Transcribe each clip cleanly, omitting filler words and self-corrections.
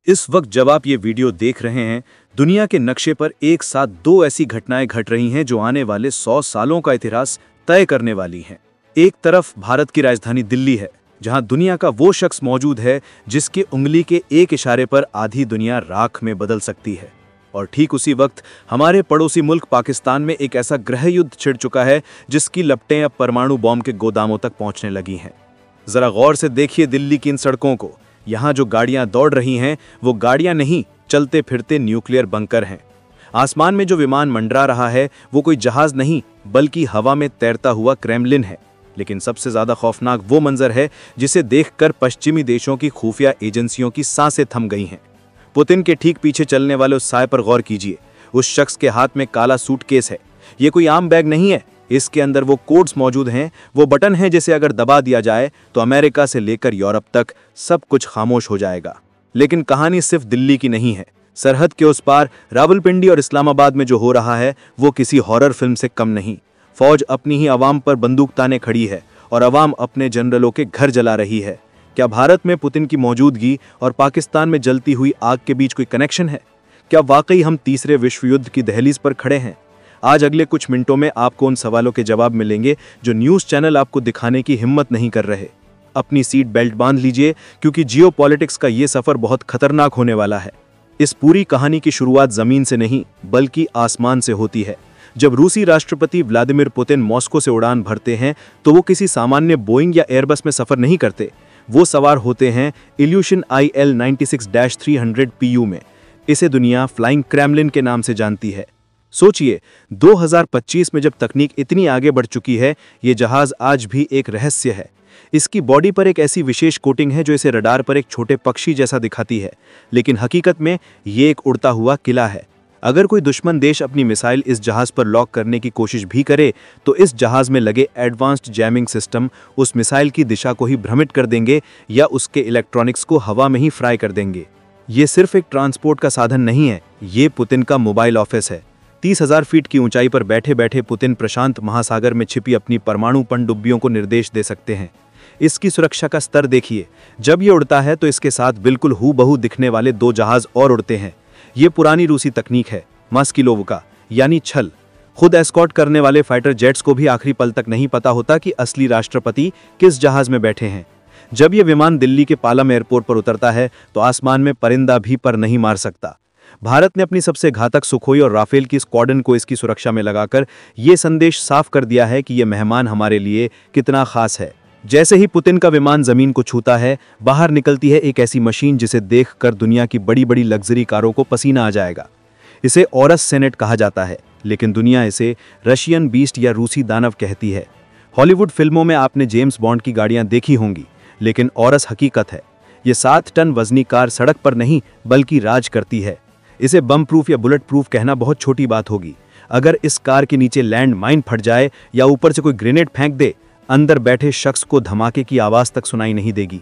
इस वक्त जब आप ये वीडियो देख रहे हैं, दुनिया के नक्शे पर एक साथ दो ऐसी घटनाएं घट रही हैं जो आने वाले 100 सालों का इतिहास तय करने वाली हैं। एक तरफ भारत की राजधानी दिल्ली है, जहां दुनिया का वो शख्स मौजूद है जिसकी उंगली के एक इशारे पर आधी दुनिया राख में बदल सकती है। और ठीक उसी वक्त हमारे पड़ोसी मुल्क पाकिस्तान में एक ऐसा गृह युद्ध छिड़ चुका है जिसकी लपटें अब परमाणु बॉम्ब के गोदामों तक पहुंचने लगी हैं। जरा गौर से देखिए दिल्ली की इन सड़कों को। यहाँ जो गाड़ियां दौड़ रही हैं वो गाड़ियां नहीं, चलते फिरते न्यूक्लियर बंकर हैं। आसमान में जो विमान मंडरा रहा है वो कोई जहाज नहीं बल्कि हवा में तैरता हुआ क्रेमलिन है। लेकिन सबसे ज्यादा खौफनाक वो मंजर है जिसे देखकर पश्चिमी देशों की खुफिया एजेंसियों की सांसें थम गई हैं। पुतिन के ठीक पीछे चलने वाले उस साए पर गौर कीजिए। उस शख्स के हाथ में काला सूटकेस है। ये कोई आम बैग नहीं है, इसके अंदर वो कोड्स मौजूद हैं, वो बटन है जिसे अगर दबा दिया जाए तो अमेरिका से लेकर यूरोप तक सब कुछ खामोश हो जाएगा। लेकिन कहानी सिर्फ दिल्ली की नहीं है। सरहद के उस पार रावलपिंडी और इस्लामाबाद में जो हो रहा है वो किसी हॉरर फिल्म से कम नहीं। फौज अपनी ही अवाम पर बंदूक ताने खड़ी है और अवाम अपने जनरलों के घर जला रही है। क्या भारत में पुतिन की मौजूदगी और पाकिस्तान में जलती हुई आग के बीच कोई कनेक्शन है? क्या वाकई हम तीसरे विश्व युद्ध की दहलीज पर खड़े हैं? आज अगले कुछ मिनटों में आपको उन सवालों के जवाब मिलेंगे जो न्यूज़ चैनल आपको दिखाने की हिम्मत नहीं कर रहे। अपनी सीट बेल्ट बांध लीजिए क्योंकि जियोपॉलिटिक्स का ये सफर बहुत खतरनाक होने वाला है। इस पूरी कहानी की शुरुआत जमीन से नहीं बल्कि आसमान से होती है। जब रूसी राष्ट्रपति व्लादिमीर पुतिन मॉस्को से उड़ान भरते हैं तो वो किसी सामान्य बोइंग या एयरबस में सफर नहीं करते। वो सवार होते हैं इल्यूशन IL-96-300 PU में। इसे दुनिया फ्लाइंग क्रेमलिन के नाम से जानती है। सोचिए 2025 में जब तकनीक इतनी आगे बढ़ चुकी है, ये जहाज आज भी एक रहस्य है। इसकी बॉडी पर एक ऐसी विशेष कोटिंग है जो इसे रडार पर एक छोटे पक्षी जैसा दिखाती है, लेकिन हकीकत में ये एक उड़ता हुआ किला है। अगर कोई दुश्मन देश अपनी मिसाइल इस जहाज पर लॉक करने की कोशिश भी करे तो इस जहाज में लगे एडवांस्ड जैमिंग सिस्टम उस मिसाइल की दिशा को ही भ्रमित कर देंगे या उसके इलेक्ट्रॉनिक्स को हवा में ही फ्राई कर देंगे। ये सिर्फ एक ट्रांसपोर्ट का साधन नहीं है, ये पुतिन का मोबाइल ऑफिस है। 30,000 फीट की ऊंचाई पर बैठे बैठे पुतिन प्रशांत महासागर में छिपी अपनी परमाणु पनडुब्बियों को निर्देश दे सकते हैं। इसकी सुरक्षा का स्तर देखिए। जब ये उड़ता है तो इसके साथ बिल्कुल हूबहू दिखने वाले दो जहाज और उड़ते हैं। ये पुरानी रूसी तकनीक है, मस्किलोवका यानी छल। खुद एस्कॉर्ट करने वाले फाइटर जेट्स को भी आखिरी पल तक नहीं पता होता कि असली राष्ट्रपति किस जहाज में बैठे हैं। जब ये विमान दिल्ली के पालम एयरपोर्ट पर उतरता है तो आसमान में परिंदा भी पर नहीं मार सकता। भारत ने अपनी सबसे घातक सुखोई और राफेल की स्क्वाड्रन को इसकी सुरक्षा में लगाकर ये संदेश साफ कर दिया है कि ये मेहमान हमारे लिए कितना खास है। जैसे ही पुतिन का विमान जमीन को छूता है, बाहर निकलती है एक ऐसी मशीन जिसे देखकर दुनिया की बड़ी बड़ी लग्जरी कारों को पसीना आ जाएगा। इसे औरस सेनेट कहा जाता है, लेकिन दुनिया इसे रशियन बीस्ट या रूसी दानव कहती है। हॉलीवुड फिल्मों में आपने जेम्स बॉन्ड की गाड़ियां देखी होंगी, लेकिन औरस हकीकत है। ये 7 टन वजनी कार सड़क पर नहीं बल्कि राज करती है। इसे बम प्रूफ या बुलेट प्रूफ कहना बहुत छोटी बात होगी। अगर इस कार के नीचे लैंड माइन फट जाए या ऊपर से कोई ग्रेनेड फेंक दे, अंदर बैठे शख्स को धमाके की आवाज तक सुनाई नहीं देगी।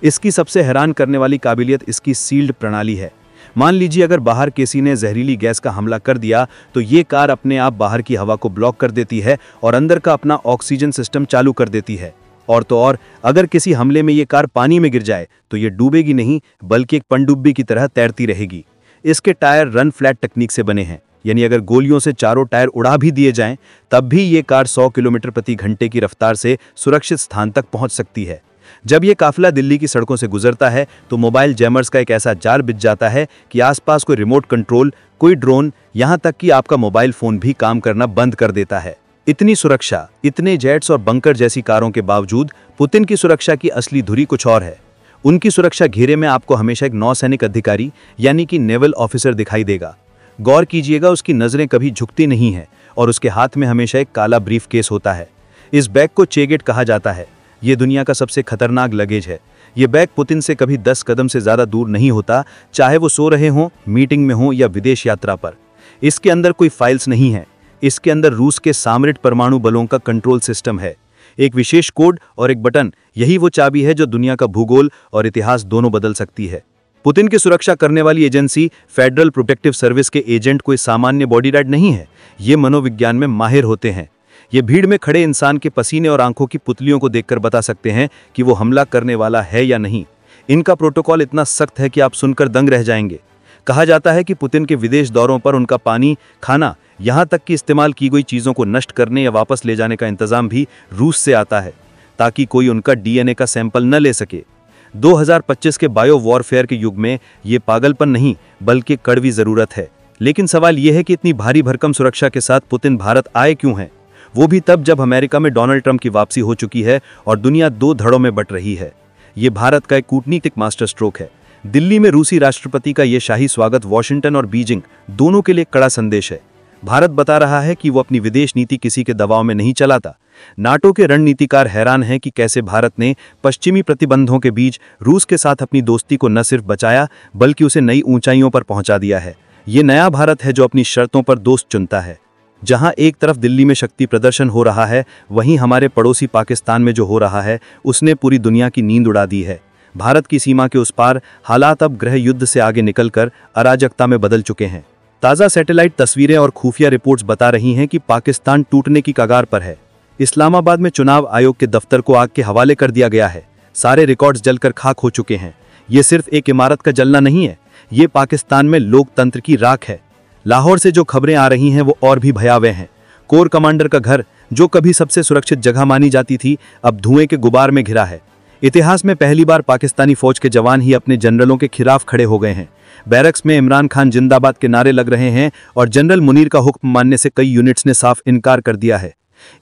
इसकी सबसे हैरान करने वाली काबिलियत इसकी सील्ड प्रणाली है। मान लीजिए अगर बाहर किसी ने जहरीली गैस का हमला कर दिया तो ये कार अपने आप बाहर की हवा को ब्लॉक कर देती है और अंदर का अपना ऑक्सीजन सिस्टम चालू कर देती है। और तो और अगर किसी हमले में ये कार पानी में गिर जाए तो ये डूबेगी नहीं बल्कि एक पनडुब्बी की तरह तैरती रहेगी। इसके टायर रन फ्लैट टेक्निक से बने हैं, यानी अगर गोलियों से चारों टायर उड़ा भी दिए जाएं तब भी ये कार 100 किलोमीटर प्रति घंटे की रफ्तार से सुरक्षित स्थान तक पहुंच सकती है। जब ये काफिला दिल्ली की सड़कों से गुजरता है तो मोबाइल जैमर्स का एक ऐसा जाल बिछ जाता है कि आसपास कोई रिमोट कंट्रोल, कोई ड्रोन, यहां तक कि आपका मोबाइल फोन भी काम करना बंद कर देता है। इतनी सुरक्षा, इतने जेट्स और बंकर जैसी कारों के बावजूद पुतिन की सुरक्षा की असली धुरी कुछ और है। उनकी सुरक्षा घेरे में आपको हमेशा एक नौसैनिक अधिकारी यानी कि नेवल ऑफिसर दिखाई देगा। गौर कीजिएगा, उसकी नजरें कभी झुकती नहीं हैं और उसके हाथ में हमेशा एक काला ब्रीफ केस होता है। इस बैग को चेगेट कहा जाता है। ये दुनिया का सबसे खतरनाक लगेज है। ये बैग पुतिन से कभी 10 कदम से ज्यादा दूर नहीं होता, चाहे वो सो रहे हों, मीटिंग में हों या विदेश यात्रा पर। इसके अंदर कोई फाइल्स नहीं है। इसके अंदर रूस के सामरिक परमाणु बलों का कंट्रोल सिस्टम है। एक विशेष कोड और एक बटन, यही वो चाबी है जो दुनिया का भूगोल और इतिहास दोनों बदल सकती है। पुतिन की सुरक्षा करने वाली एजेंसी फेडरल प्रोटेक्टिव सर्विस के एजेंट कोई सामान्य बॉडीगार्ड नहीं है। ये मनोविज्ञान में माहिर होते हैं। ये भीड़ में खड़े इंसान के पसीने और आंखों की पुतलियों को देखकर बता सकते हैं कि वो हमला करने वाला है या नहीं। इनका प्रोटोकॉल इतना सख्त है कि आप सुनकर दंग रह जाएंगे। कहा जाता है कि पुतिन के विदेश दौरों पर उनका पानी, खाना, यहाँ तक कि इस्तेमाल की गई चीज़ों को नष्ट करने या वापस ले जाने का इंतजाम भी रूस से आता है, ताकि कोई उनका डीएनए का सैंपल न ले सके। 2025 के बायो वॉरफेयर के युग में ये पागलपन नहीं बल्कि कड़वी ज़रूरत है। लेकिन सवाल यह है कि इतनी भारी भरकम सुरक्षा के साथ पुतिन भारत आए क्यों हैं? वो भी तब जब अमेरिका में डोनाल्ड ट्रंप की वापसी हो चुकी है और दुनिया दो धड़ों में बंट रही है। ये भारत का एक कूटनीतिक मास्टर स्ट्रोक है। दिल्ली में रूसी राष्ट्रपति का ये शाही स्वागत वॉशिंगटन और बीजिंग दोनों के लिए कड़ा संदेश है। भारत बता रहा है कि वो अपनी विदेश नीति किसी के दबाव में नहीं चलाता। नाटो के रणनीतिकार हैरान हैं कि कैसे भारत ने पश्चिमी प्रतिबंधों के बीच रूस के साथ अपनी दोस्ती को न सिर्फ बचाया बल्कि उसे नई ऊंचाइयों पर पहुंचा दिया है। ये नया भारत है जो अपनी शर्तों पर दोस्त चुनता है। जहां एक तरफ दिल्ली में शक्ति प्रदर्शन हो रहा है, वहीं हमारे पड़ोसी पाकिस्तान में जो हो रहा है उसने पूरी दुनिया की नींद उड़ा दी है। भारत की सीमा के उस पार हालात अब गृह युद्ध से आगे निकलकर अराजकता में बदल चुके हैं। ताज़ा सैटेलाइट तस्वीरें और खुफिया रिपोर्ट्स बता रही हैं कि पाकिस्तान टूटने की कगार पर है। इस्लामाबाद में चुनाव आयोग के दफ्तर को आग के हवाले कर दिया गया है। सारे रिकॉर्ड्स जलकर खाक हो चुके हैं। ये सिर्फ एक इमारत का जलना नहीं है, ये पाकिस्तान में लोकतंत्र की राख है। लाहौर से जो खबरें आ रही हैं वो और भी भयावह हैं। कोर कमांडर का घर, जो कभी सबसे सुरक्षित जगह मानी जाती थी, अब धुएं के गुबार में घिरा है। इतिहास में पहली बार पाकिस्तानी फौज के जवान ही अपने जनरलों के खिलाफ खड़े हो गए हैं। बैरक्स में इमरान खान जिंदाबाद के नारे लग रहे हैं और जनरल मुनीर का हुक्म मानने से कई यूनिट्स ने साफ इनकार कर दिया है।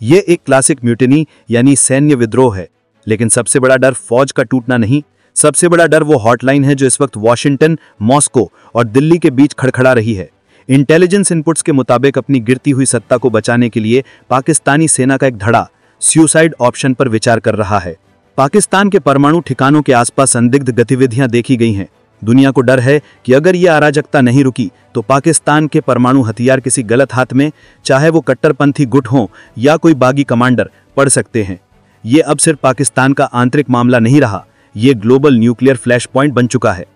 ये एक क्लासिक म्यूटिनी यानी सैन्य विद्रोह है। लेकिन सबसे बड़ा डर फौज का टूटना नहीं, सबसे बड़ा डर वो हॉटलाइन है जो इस वक्त वॉशिंगटन, मॉस्को और दिल्ली के बीच खड़खड़ा रही है। इंटेलिजेंस इनपुट्स के मुताबिक अपनी गिरती हुई सत्ता को बचाने के लिए पाकिस्तानी सेना का एक धड़ा सुसाइड ऑप्शन पर विचार कर रहा है। पाकिस्तान के परमाणु ठिकानों के आसपास संदिग्ध गतिविधियां देखी गई हैं। दुनिया को डर है कि अगर यह अराजकता नहीं रुकी तो पाकिस्तान के परमाणु हथियार किसी गलत हाथ में, चाहे वो कट्टरपंथी गुट हों या कोई बागी कमांडर, पड़ सकते हैं। ये अब सिर्फ पाकिस्तान का आंतरिक मामला नहीं रहा, ये ग्लोबल न्यूक्लियर फ्लैश पॉइंट बन चुका है।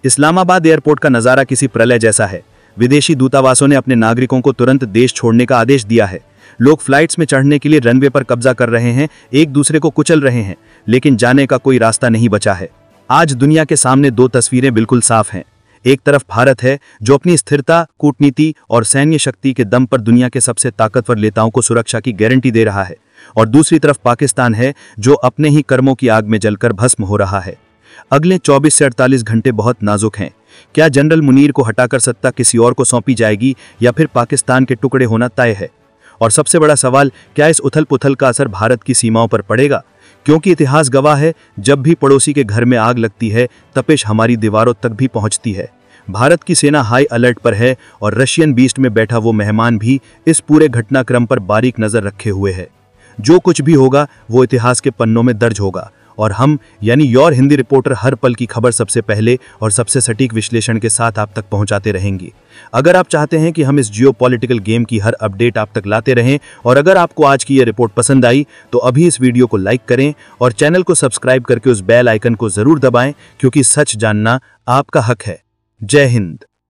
इस्लामाबाद एयरपोर्ट का नज़ारा किसी प्रलय जैसा है। विदेशी दूतावासों ने अपने नागरिकों को तुरंत देश छोड़ने का आदेश दिया है। लोग फ्लाइट्स में चढ़ने के लिए रनवे पर कब्जा कर रहे हैं, एक दूसरे को कुचल रहे हैं, लेकिन जाने का कोई रास्ता नहीं बचा है। आज दुनिया के सामने दो तस्वीरें बिल्कुल साफ हैं। एक तरफ भारत है जो अपनी स्थिरता, कूटनीति और सैन्य शक्ति के दम पर दुनिया के सबसे ताकतवर नेताओं को सुरक्षा की गारंटी दे रहा है, और दूसरी तरफ पाकिस्तान है जो अपने ही कर्मों की आग में जलकर भस्म हो रहा है। अगले 24 से 48 घंटे बहुत नाजुक हैं। क्या जनरल मुनीर को हटाकर सत्ता किसी और को सौंपी जाएगी या फिर पाकिस्तान के टुकड़े होना तय है? और सबसे बड़ा सवाल, क्या इस उथल पुथल का असर भारत की सीमाओं पर पड़ेगा? क्योंकि इतिहास गवाह है, जब भी पड़ोसी के घर में आग लगती है तपिश हमारी दीवारों तक भी पहुंचती है। भारत की सेना हाई अलर्ट पर है और रशियन बीस्ट में बैठा वो मेहमान भी इस पूरे घटनाक्रम पर बारीक नजर रखे हुए है। जो कुछ भी होगा वो इतिहास के पन्नों में दर्ज होगा, और हम यानी योर हिंदी रिपोर्टर हर पल की खबर सबसे पहले और सबसे सटीक विश्लेषण के साथ आप तक पहुंचाते रहेंगे। अगर आप चाहते हैं कि हम इस जियोपॉलिटिकल गेम की हर अपडेट आप तक लाते रहें, और अगर आपको आज की ये रिपोर्ट पसंद आई तो अभी इस वीडियो को लाइक करें और चैनल को सब्सक्राइब करके उस बेल आइकन को जरूर दबाएं, क्योंकि सच जानना आपका हक है। जय हिंद।